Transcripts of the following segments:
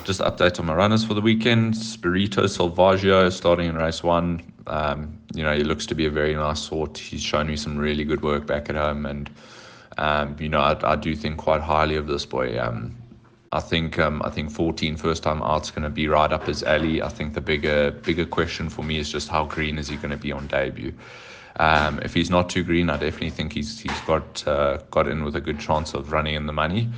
just update on my runners for the weekend. Spirito Salvaggio starting in race 1. He looks to be a very nice sort. He's shown me some really good work back at home, and I do think quite highly of this boy. I think 14 first time out's going to be right up his alley. I think the bigger question for me is just how green is he going to be on debut. If he's not too green, I definitely think he's got in with a good chance of running in the money.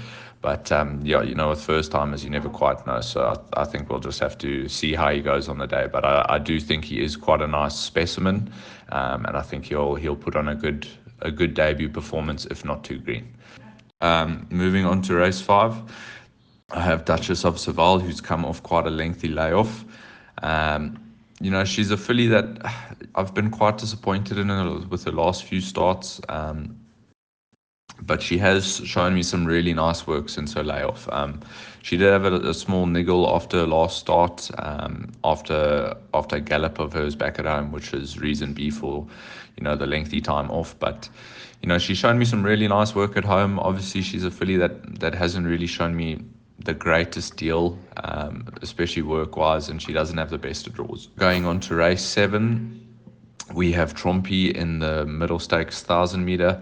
But with first timers, you never quite know. So I think we'll just have to see how he goes on the day. But I do think he is quite a nice specimen, and I think he'll put on a good debut performance, if not too green. Moving on to race 5, I have Duchess of Saval, who's come off quite a lengthy layoff. She's a filly that I've been quite disappointed in her with her last few starts. But she has shown me some really nice work since her layoff. She did have a small niggle after her last start, after a gallop of hers back at home, which is reason B for, the lengthy time off. But, she's shown me some really nice work at home. Obviously, she's a filly that hasn't really shown me the greatest deal, especially work-wise, and she doesn't have the best of draws. Going on to race 7, we have Trompy in the middle stakes 1,000 meter.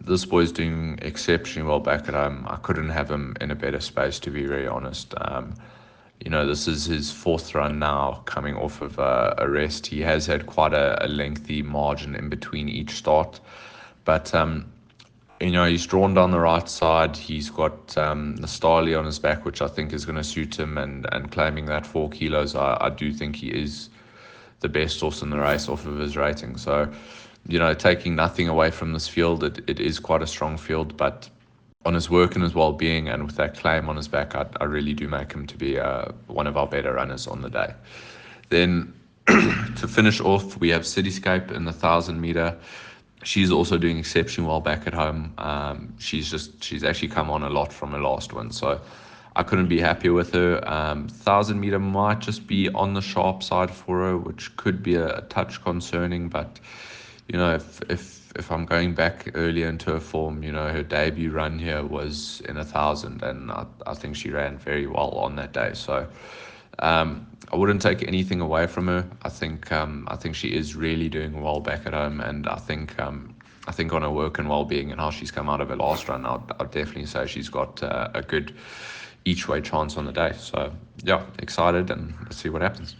This boy's doing exceptionally well back at home. I couldn't have him in a better space, to be very honest. This is his 4th run now, coming off of a rest. He has had quite a lengthy margin in between each start, but he's drawn down the right side. He's got Nastali on his back, which I think is going to suit him, and claiming that 4 kilos, I do think he is the best horse in the race off of his rating. So, taking nothing away from this field, it is quite a strong field, but on his work and his well-being, and with that claim on his back, I really do make him to be one of our better runners on the day. Then to finish off, we have Cityscape in the 1,000 meter. She's also doing exceptionally well back at home. She's actually come on a lot from her last one, so I couldn't be happier with her. 1,000 meter might just be on the sharp side for her, which could be a touch concerning, but if I'm going back earlier into her form, her debut run here was in 1,000, and I think she ran very well on that day. So I wouldn't take anything away from her. I think she is really doing well back at home, and I think on her work and well-being and how she's come out of her last run, I'd definitely say she's got a good each way chance on the day. So yeah, excited, and let's see what happens.